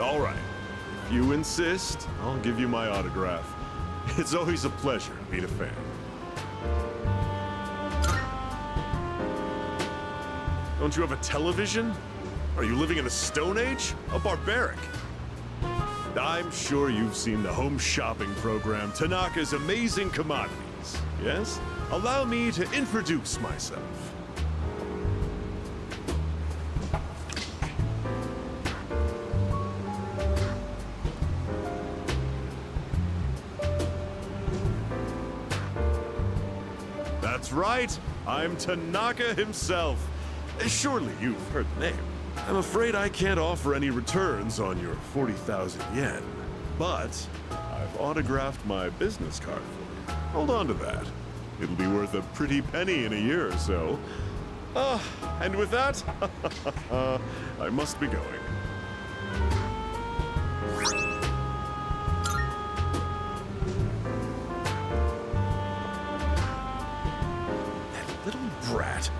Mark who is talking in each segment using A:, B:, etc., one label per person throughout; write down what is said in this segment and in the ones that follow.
A: All right. If you insist, I'll give you my autograph. It's always a pleasure to meet a fan. Don't you have a television? Are you living in the Stone Age? How barbaric. I'm sure you've seen the home shopping program, Tanaka's Amazing Commodities. Yes? Allow me to introduce myself. That's right, I'm Tanaka himself. Surely you've heard the name. I'm afraid I can't offer any returns on your 40,000 yen, but I've autographed my business card for you. Hold on to that. It'll be worth a pretty penny in a year or so. And with that, I must be going. Brat.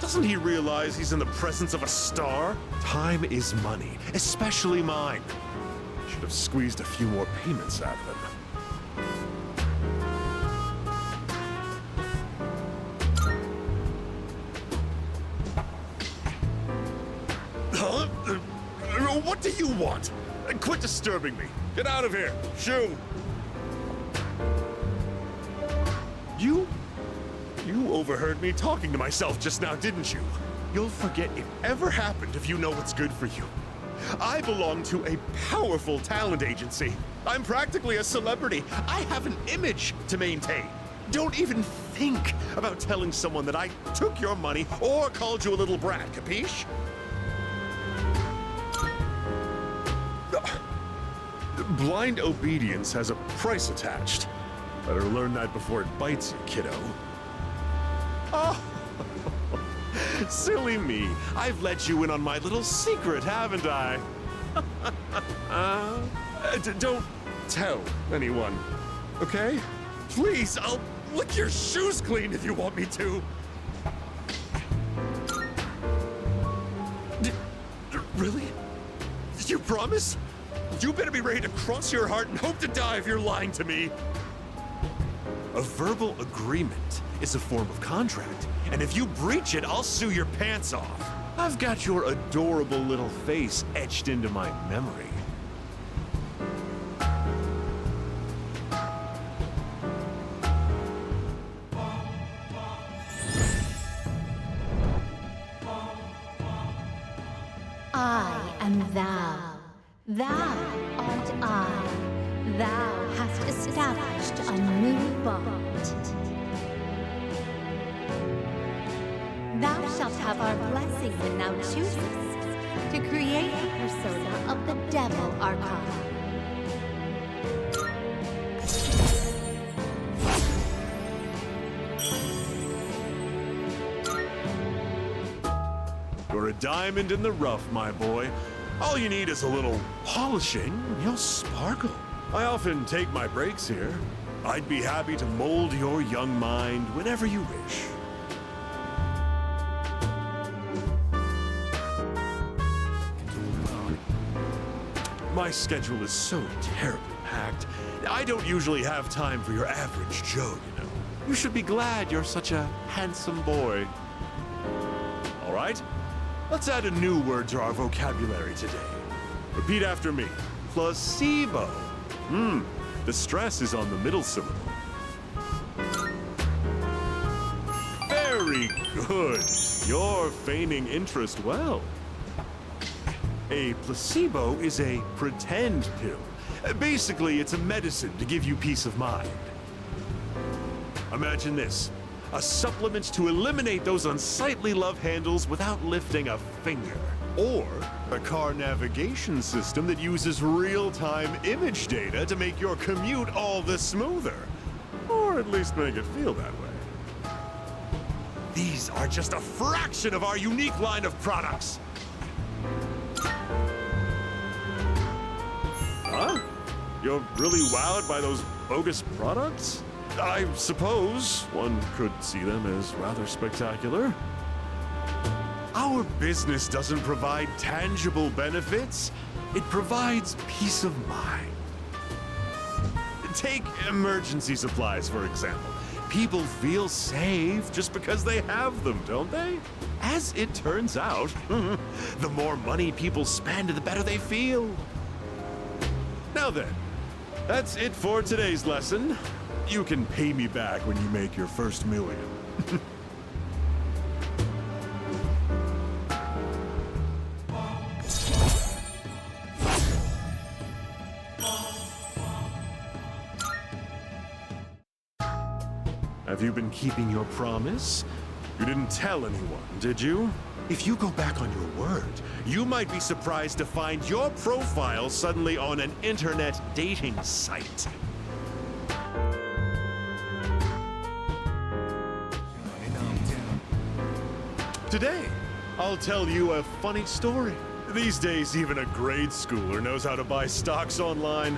A: Doesn't he realize he's in the presence of a star? Time is money, especially mine. Should have squeezed a few more payments out of him. Huh? What do you want? Quit disturbing me. Get out of here. Shoo. You overheard me talking to myself just now, didn't you? You'll forget it ever happened if you know what's good for you. I belong to a powerful talent agency. I'm practically a celebrity. I have an image to maintain. Don't even think about telling someone that I took your money or called you a little brat, capiche? Blind obedience has a price attached. Better learn that before it bites you, kiddo. Oh, silly me. I've let you in on my little secret, haven't I? Don't tell anyone, okay? Please, I'll lick your shoes clean if you want me to. Really? You promise? You better be ready to cross your heart and hope to die if you're lying to me. A verbal agreement is a form of contract, and if you breach it, I'll sue your pants off. I've got your adorable little face etched into my memory.
B: I am thou. Thou art I. Thou hast established a new bond. Thou shalt have our blessing when thou choosest to create the persona of the devil Arcana.
A: You're a diamond in the rough, my boy. All you need is a little polishing, and you'll sparkle. I often take my breaks here. I'd be happy to mold your young mind whenever you wish. My schedule is so terribly packed. I don't usually have time for your average Joe, you know. You should be glad you're such a handsome boy. All right? Let's add a new word to our vocabulary today. Repeat after me. Placebo. The stress is on the middle syllable. Very good. You're feigning interest well. A placebo is a pretend pill. Basically, it's a medicine to give you peace of mind. Imagine this. A supplement to eliminate those unsightly love handles without lifting a finger. Or a car navigation system that uses real-time image data to make your commute all the smoother. Or at least make it feel that way. These are just a fraction of our unique line of products. Huh? You're really wowed by those bogus products? I suppose one could see them as rather spectacular. Our our business doesn't provide tangible benefits, it provides peace of mind. Take emergency supplies, for example. People feel safe just because they have them, don't they? As it turns out, the more money people spend, the better they feel. Now then, that's it for today's lesson. You can pay me back when you make your first million. Have you been keeping your promise? You didn't tell anyone, did you? If you go back on your word, you might be surprised to find your profile suddenly on an internet dating site. Today, I'll tell you a funny story. These days, even a grade schooler knows how to buy stocks online.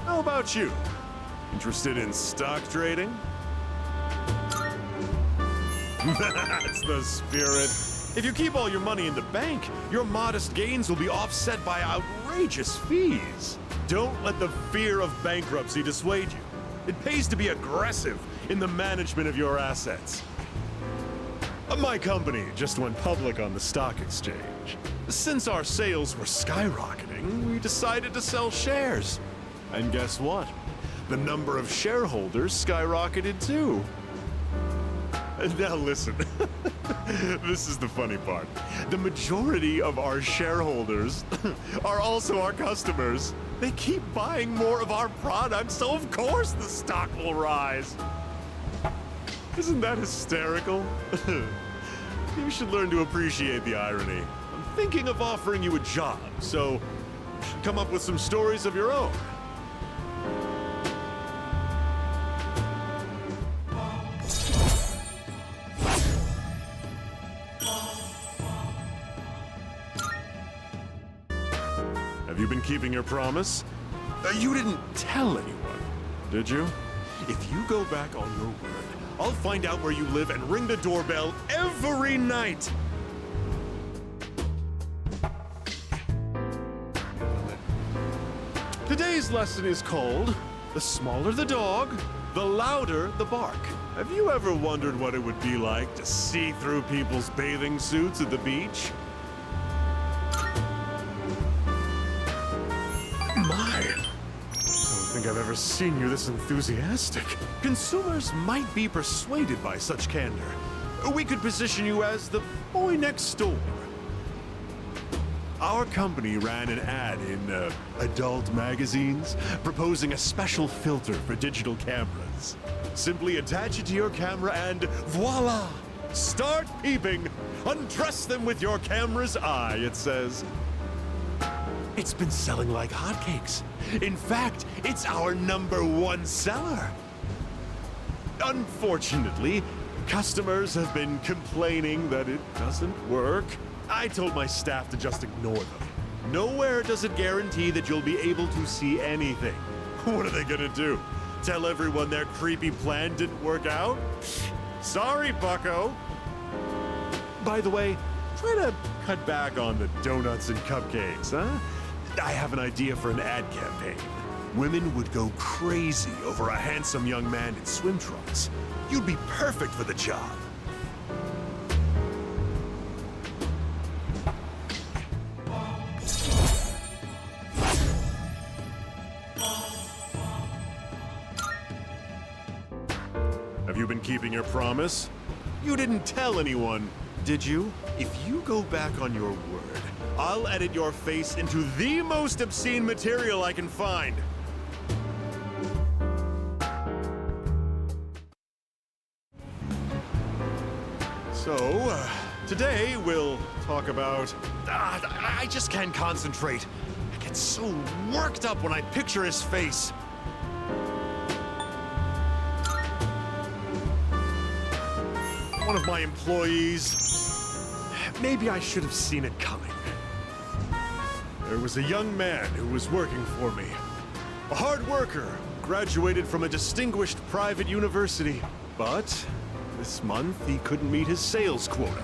A: How about you? Interested in stock trading? That's the spirit. If you keep all your money in the bank, your modest gains will be offset by outrageous fees. Don't let the fear of bankruptcy dissuade you. It pays to be aggressive in the management of your assets. My company just went public on the stock exchange. Since our sales were skyrocketing, we decided to sell shares. And guess what? The number of shareholders skyrocketed too. Now listen, this is the funny part. The majority of our shareholders are also our customers. They keep buying more of our products, so of course the stock will rise. Isn't that hysterical? You should learn to appreciate the irony. I'm thinking of offering you a job, so you should come up with some stories of your own. Have you been keeping your promise? You didn't tell anyone, did you? If you go back on your word, I'll find out where you live and ring the doorbell every night. Today's lesson is called, "The smaller the dog, the louder the bark." Have you ever wondered what it would be like to see through people's bathing suits at the beach? My, I don't think I've ever seen you this enthusiastic. Consumers might be persuaded by such candor. We could position you as the boy next door. Our company ran an ad in adult magazines proposing a special filter for digital cameras. Simply attach it to your camera and voila! Start peeping! Undress them with your camera's eye, it says. It's been selling like hotcakes. In fact, it's our #1 seller. Unfortunately, customers have been complaining that it doesn't work. I told my staff to just ignore them. Nowhere does it guarantee that you'll be able to see anything. What are they gonna do? Tell everyone their creepy plan didn't work out? Sorry, bucko. By the way, try to cut back on the donuts and cupcakes, huh? I have an idea for an ad campaign. Women would go crazy over a handsome young man in swim trunks. You'd be perfect for the job. Have you been keeping your promise? You didn't tell anyone, did you? If you go back on your word, I'll edit your face into the most obscene material I can find. So, today we'll talk about... I just can't concentrate. I get so worked up when I picture his face. One of my employees. Maybe I should have seen it coming. There was a young man who was working for me. A hard worker, graduated from a distinguished private university. But this month he couldn't meet his sales quota.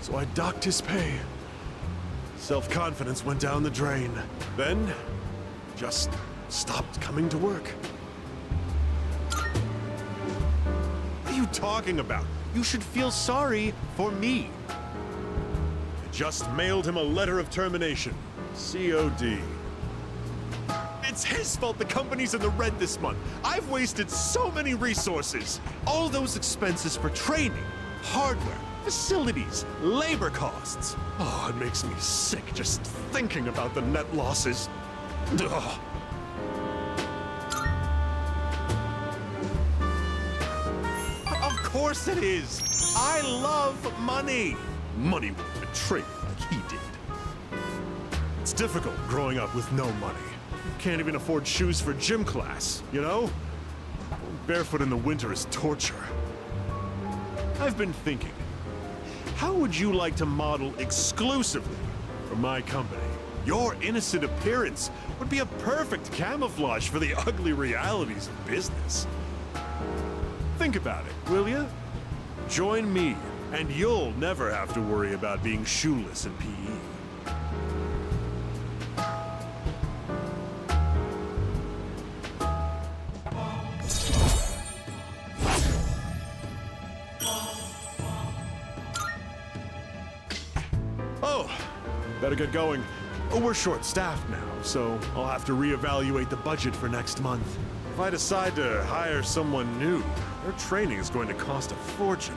A: so I docked his pay. Self-confidence went down the drain. Then, just stopped coming to work. What are you talking about? You should feel sorry for me. I just mailed him a letter of termination. COD. It's his fault the company's in the red this month. I've wasted so many resources. All those expenses for training, hardware, facilities, labor costs. Oh, it makes me sick just thinking about the net losses. Ugh. Of course it is. I love money. Money won't betray me like he did. It's difficult growing up with no money. Can't even afford shoes for gym class, you know? Going barefoot in the winter is torture. I've been thinking, how would you like to model exclusively for my company? Your innocent appearance would be a perfect camouflage for the ugly realities of business. Think about it, will you? Join me, and you'll never have to worry about being shoeless in PE. Oh, better get going. Oh, we're short-staffed now, so I'll have to reevaluate the budget for next month. If I decide to hire someone new, their training is going to cost a fortune.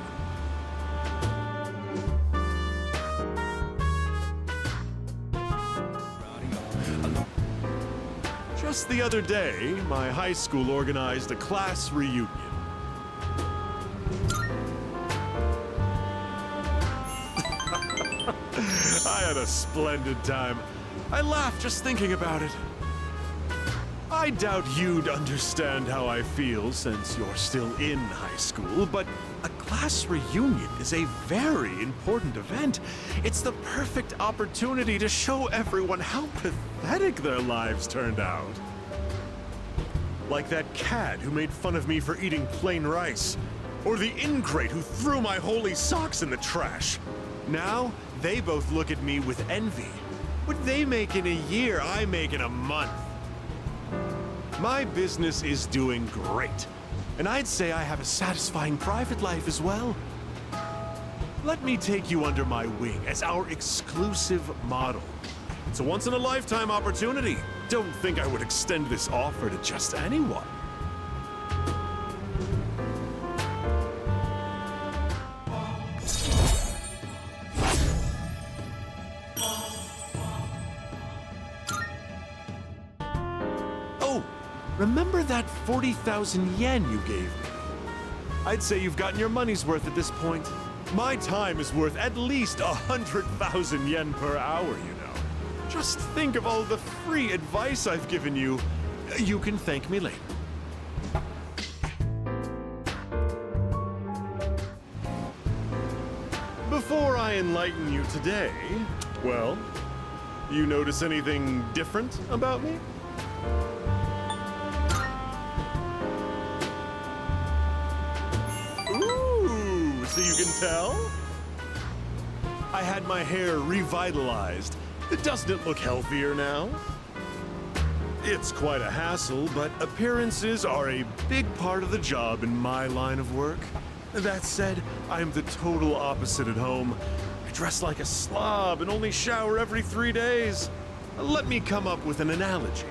A: Just the other day, my high school organized a class reunion. I had a splendid time. I laughed just thinking about it. I doubt you'd understand how I feel since you're still in high school, but a class reunion is a very important event. It's the perfect opportunity to show everyone how pathetic their lives turned out. Like that cad who made fun of me for eating plain rice, or the ingrate who threw my holy socks in the trash. Now, they both look at me with envy. What they make in a year, I make in a month. My business is doing great, and I'd say I have a satisfying private life as well. Let me take you under my wing as our exclusive model. It's a once-in-a-lifetime opportunity. Don't think I would extend this offer to just anyone. Remember that 40,000 yen you gave me? I'd say you've gotten your money's worth at this point. My time is worth at least 100,000 yen per hour, you know. Just think of all the free advice I've given you. You can thank me later. Before I enlighten you today, well, you notice anything different about me? So you can tell? I had my hair revitalized. Doesn't it look healthier now? It's quite a hassle, but appearances are a big part of the job in my line of work. That said, I'm the total opposite at home. I dress like a slob and only shower every 3 days. Let me come up with an analogy.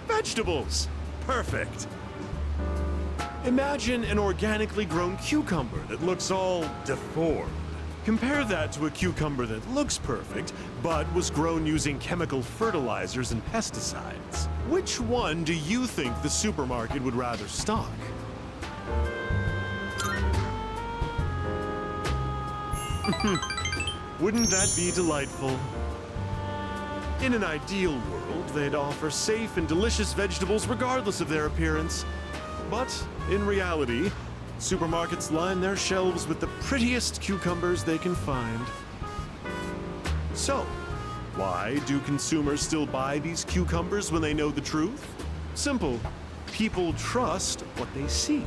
A: Vegetables. Perfect. Imagine an organically grown cucumber that looks all deformed. Compare that to a cucumber that looks perfect, but was grown using chemical fertilizers and pesticides. Which one do you think the supermarket would rather stock? Wouldn't that be delightful? In an ideal world, they'd offer safe and delicious vegetables regardless of their appearance. But in reality, supermarkets line their shelves with the prettiest cucumbers they can find. So, why do consumers still buy these cucumbers when they know the truth? Simple. People trust what they see.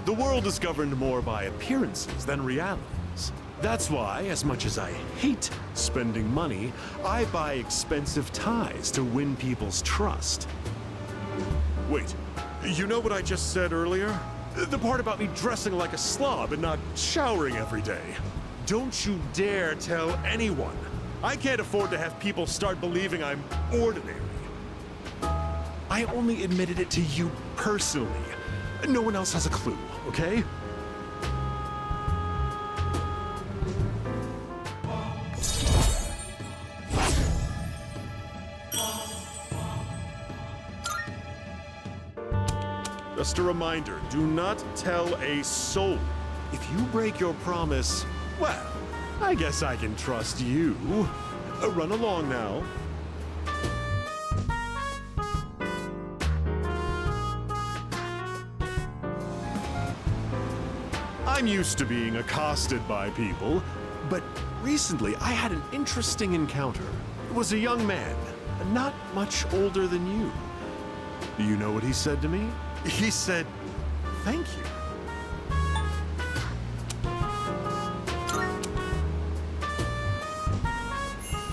A: The world is governed more by appearances than realities. That's why, as much as I hate spending money, I buy expensive ties to win people's trust. Wait, you know what I just said earlier? The part about me dressing like a slob and not showering every day. Don't you dare tell anyone. I can't afford to have people start believing I'm ordinary. I only admitted it to you personally. No one else has a clue, okay? Just a reminder, do not tell a soul. If you break your promise, well, I guess I can trust you. Run along now. I'm used to being accosted by people, but recently I had an interesting encounter. It was a young man, not much older than you. Do you know what he said to me? He said, "Thank you."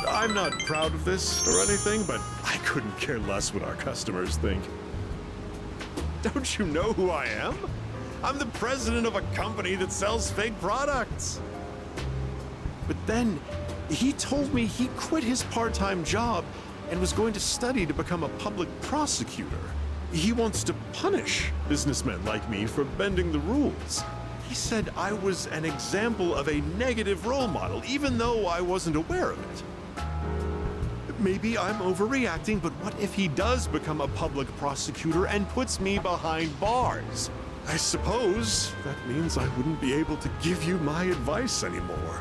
A: I'm not proud of this or anything, but I couldn't care less what our customers think. Don't you know who I am? I'm the president of a company that sells fake products. But then, he told me he quit his part-time job and was going to study to become a public prosecutor. He wants to punish businessmen like me for bending the rules. He said I was an example of a negative role model, even though I wasn't aware of it. Maybe I'm overreacting, but what if he does become a public prosecutor and puts me behind bars? I suppose that means I wouldn't be able to give you my advice anymore.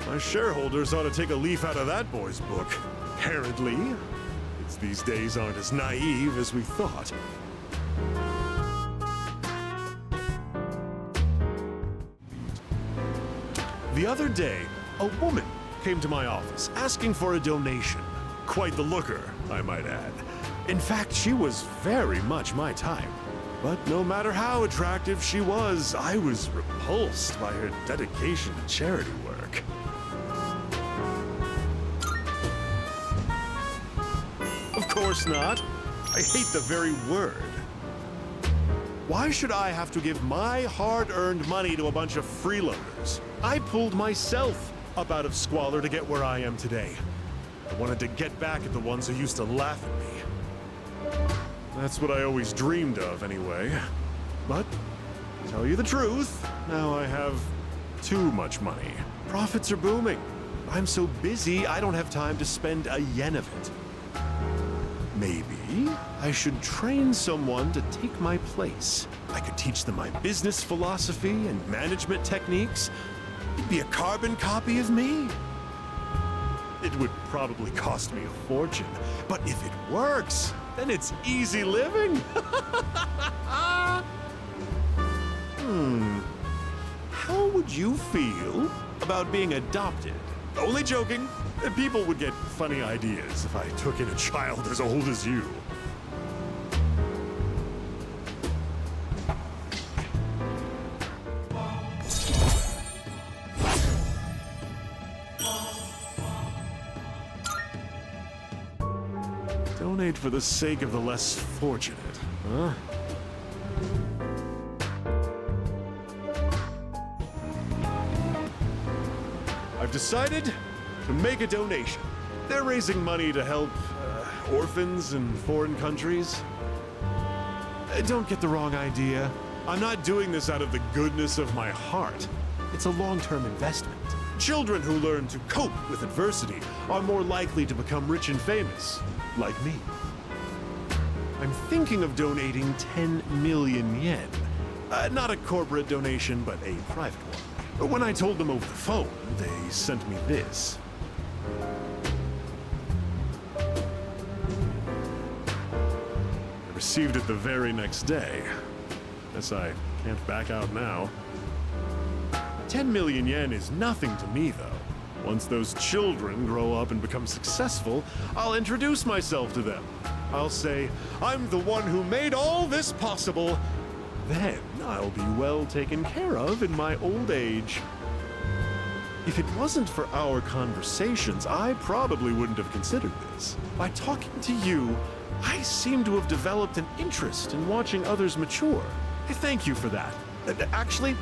A: My shareholders ought to take a leaf out of that boy's book. Apparently, kids these days aren't as naive as we thought. The other day, a woman came to my office asking for a donation. Quite the looker, I might add. In fact, she was very much my type. But no matter how attractive she was, I was repulsed by her dedication to charity work. Of course not. I hate the very word. Why should I have to give my hard-earned money to a bunch of freeloaders? I pulled myself up out of squalor to get where I am today. I wanted to get back at the ones who used to laugh at me. That's what I always dreamed of, anyway. But, to tell you the truth, now I have too much money. Profits are booming. I'm so busy, I don't have time to spend a yen of it. Maybe I should train someone to take my place. I could teach them my business philosophy and management techniques. It'd be a carbon copy of me. It would probably cost me a fortune, but if it works, then it's easy living. How would you feel about being adopted? Only joking. People would get funny ideas if I took in a child as old as you. Donate for the sake of the less fortunate, huh? I've decided to make a donation. They're raising money to help orphans in foreign countries. Don't get the wrong idea. I'm not doing this out of the goodness of my heart. It's a long-term investment. Children who learn to cope with adversity are more likely to become rich and famous, like me. I'm thinking of donating 10 million yen. Not a corporate donation, but a private one. But when I told them over the phone, they sent me this. I received it the very next day. Guess I can't back out now. 10 million yen is nothing to me, though. Once those children grow up and become successful, I'll introduce myself to them. I'll say, I'm the one who made all this possible. Then I'll be well taken care of in my old age. If it wasn't for our conversations, I probably wouldn't have considered this. By talking to you, I seem to have developed an interest in watching others mature. I thank you for that. Actually,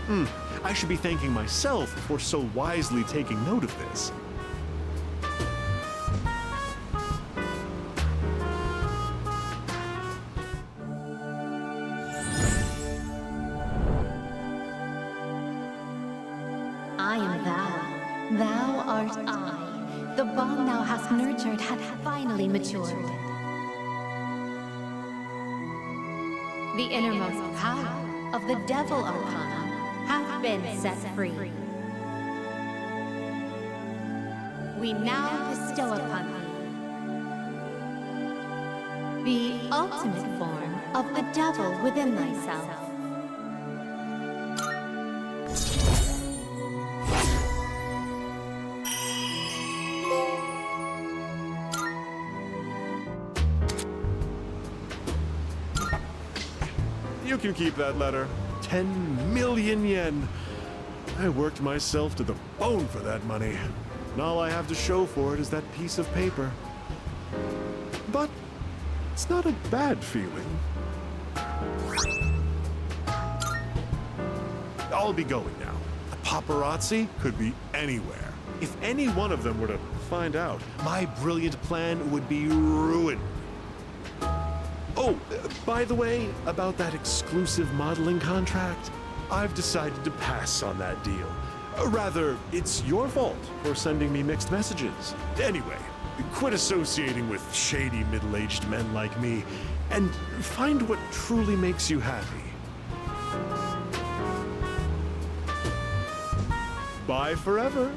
A: I should be thanking myself for so wisely taking note of this.
B: I am thou. Thou art I. The bond thou hast nurtured hath finally matured. The innermost power of the devil Arcana hath been set free. We now bestow upon thee the ultimate form of the devil within thyself.
A: You can keep that letter. 10 million yen. I worked myself to the bone for that money. And all I have to show for it is that piece of paper. But it's not a bad feeling. I'll be going now. The paparazzi could be anywhere. If any one of them were to find out, my brilliant plan would be ruined. Oh, by the way, about that exclusive modeling contract, I've decided to pass on that deal. Rather, it's your fault for sending me mixed messages. Anyway, quit associating with shady middle-aged men like me, and find what truly makes you happy. Bye forever.